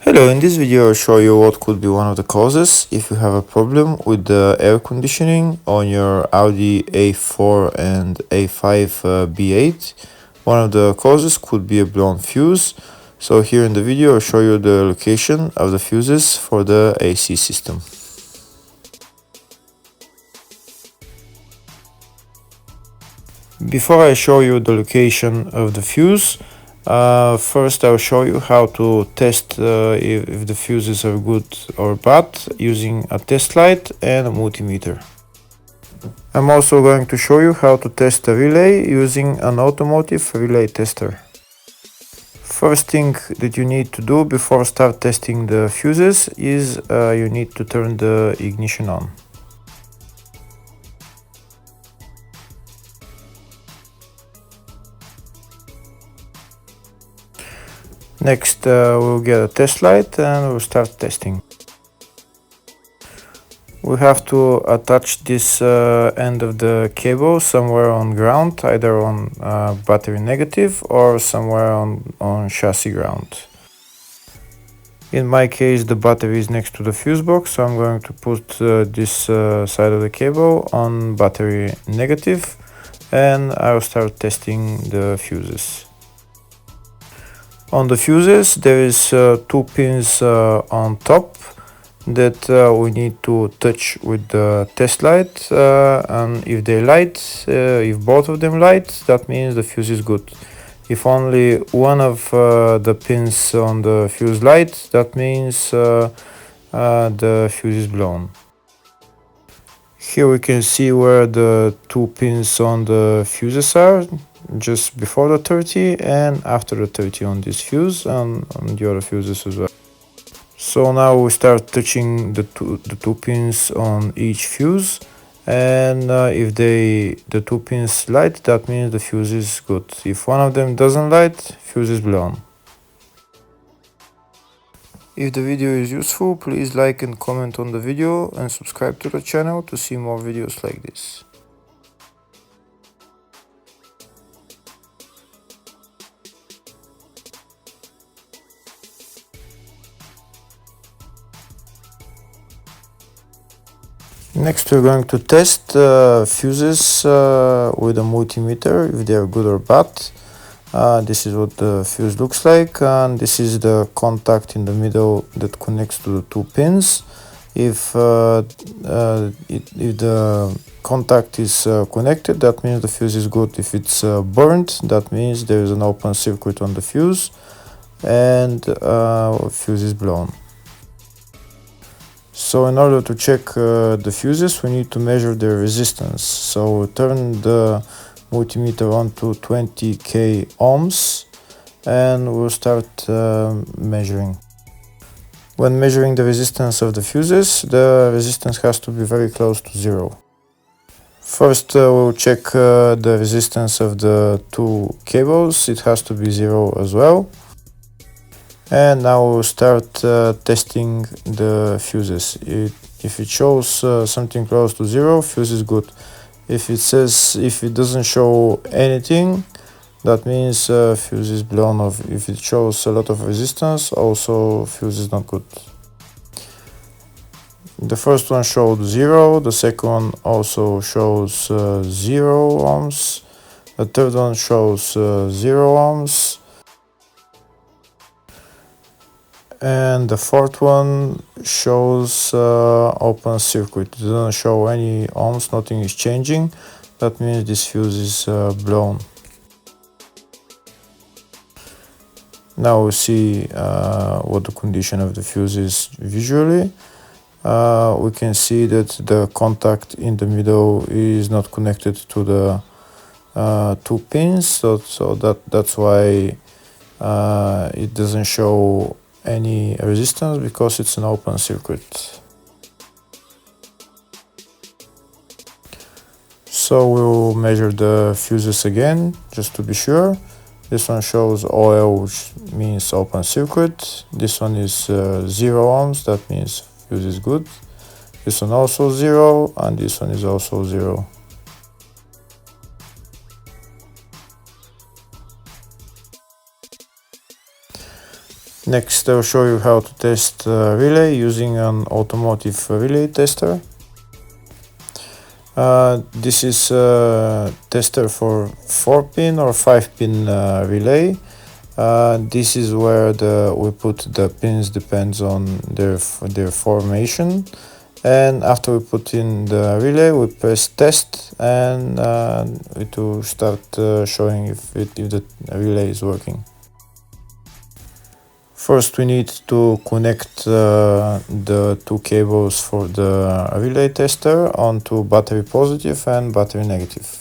Hello, in this video I'll show you what could be one of the causes if you have a problem with the air conditioning on your Audi A4 and A5 B8. One of the causes could be a blown fuse. So here in the video I'll show you the location of the fuses for the AC system. Before I show you the location of the fuse, first I'll show you how to test if the fuses are good or bad using a test light and a multimeter. I'm also going to show you how to test a relay using an Automotive relay tester. First thing that you need to do before start testing the fuses is you need to turn the ignition on. Next we'll get a test light and we'll start testing. We have to attach this end of the cable somewhere on ground, either on battery negative or somewhere on chassis ground. In my case the battery is next to the fuse box, so I'm going to put this side of the cable on battery negative and I'll start testing the fuses. On the fuses there is two pins on top that we need to touch with the test light, and if they light, if both of them light, that means the fuse is good. If only one of the pins on the fuse light, that means the fuse is blown. Here we can see where the two pins on the fuses are, just before the 30 and after the 30 on this fuse and on the other fuses as well. So now we start touching the two pins on each fuse, and if the two pins light, that means the fuse is good. If one of them doesn't light, fuse is blown. If the video is useful, please like and comment on the video and subscribe to the channel to see more videos like this. Next we're going to test fuses with a multimeter, if they are good or bad. This is what the fuse looks like, and this is the contact in the middle that connects to the two pins. If the contact is connected, that means the fuse is good. If it's burnt, that means there is an open circuit on the fuse and fuse is blown. So in order to check the fuses, we need to measure their resistance. So we turn the multimeter on to 20k ohms and we'll start measuring. When measuring the resistance of the fuses, the resistance has to be very close to zero. First we'll check the resistance of the two cables. It has to be zero as well. And now we'll start testing the fuses. If it shows something close to zero, fuse is good. If it doesn't show anything, that means fuse is blown off. If it shows a lot of resistance, also fuse is not good. The first one showed zero, the second one also shows 0 ohms, the third one shows 0 ohms, and the fourth one shows open circuit. It doesn't show any ohms, nothing is changing. That means this fuse is blown. Now we see what the condition of the fuse is visually. We can see that the contact in the middle is not connected to the two pins, so that's why it doesn't show any resistance, because it's an open circuit. So we'll measure the fuses again just to be sure. This one shows OL, which means open circuit. This one is 0 ohms, that means fuse is good. This one also 0, and this one is also 0. Next, I'll show you how to test relay using an Automotive relay tester. This is a tester for 4-pin or 5-pin relay. This is where we put the pins, depends on their formation. And after we put in the relay, we press test, and it will start showing if the relay is working. First, we need to connect the two cables for the relay tester onto battery positive and battery negative.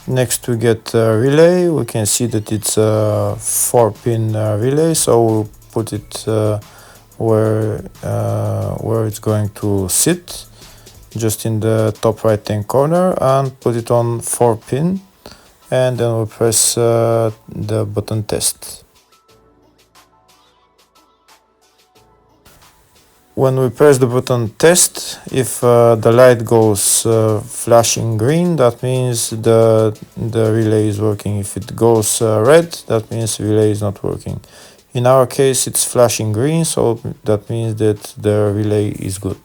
Next, we get a relay. We can see that it's a 4-pin relay, so we'll put it where it's going to sit, just in the top right hand corner, and put it on 4-pin, and then we'll press the button test. When we press the button test, if the light goes flashing green, that means the relay is working. If it goes red, that means the relay is not working. In our case, it's flashing green, so that means that the relay is good.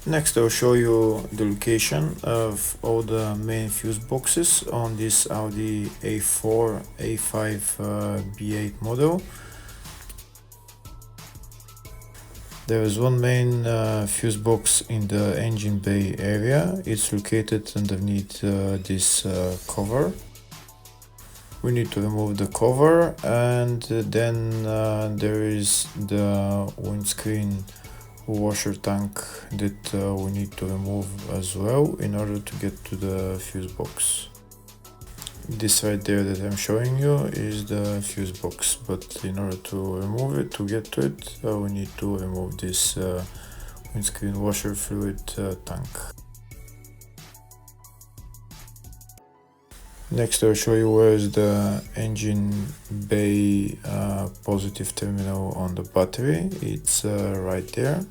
Next, I'll show you the location of all the main fuse boxes on this Audi A4 A5 B8 model. There is one main fuse box in the engine bay area. It's located underneath this cover. We need to remove the cover, and then there is the windscreen washer tank that we need to remove as well in order to get to the fuse box. This right there that I'm showing you is the fuse box, but in order to remove it, to get to it, we need to remove this windscreen washer fluid tank. Next, I'll show you where is the engine bay positive terminal on the battery. It's right there.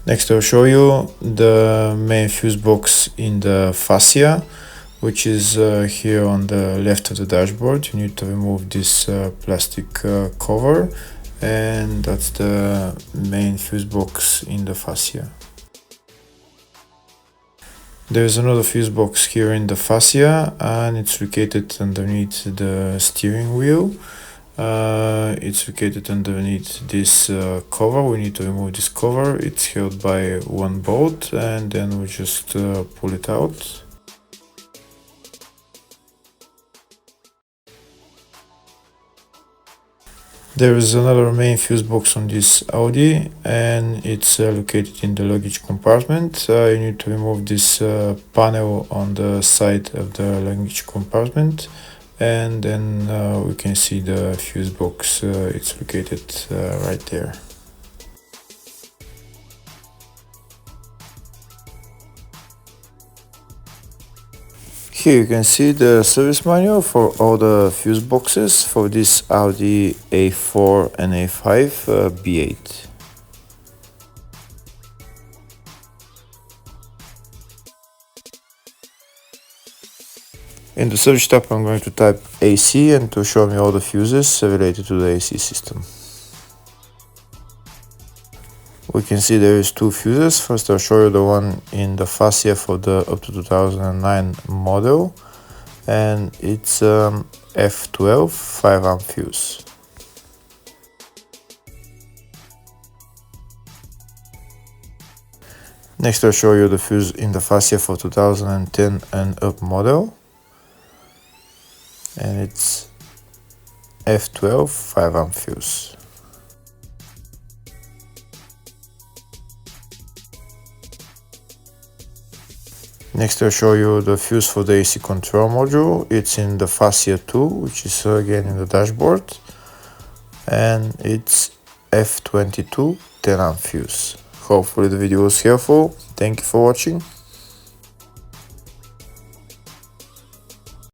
Next, I'll show you the main fuse box in the fascia, which is here on the left of the dashboard. You need to remove this plastic cover, and that's the main fuse box in the fascia. There's another fuse box here in the fascia, and it's located underneath the steering wheel. It's located underneath this cover. We need to remove this cover. It's held by one bolt, and then we just pull it out. There is another main fuse box on this Audi, and it's located in the luggage compartment. You need to remove this panel on the side of the luggage compartment, and then we can see the fuse box. It's located right there. Here you can see the service manual for all the fuse boxes for this Audi A4 and A5 B8. In the search tab, I'm going to type AC, and to show me all the fuses related to the AC system. We can see there is two fuses. First, I'll show you the one in the fascia for the up to 2009 model, and it's F12 5-amp fuse. Next, I'll show you the fuse in the fascia for 2010 and up model, and it's F12 5-amp fuse. Next I'll show you the fuse for the AC control module. It's in the fascia 2, which is again in the dashboard, and it's F22 10 amp fuse. Hopefully the video was helpful. Thank you for watching.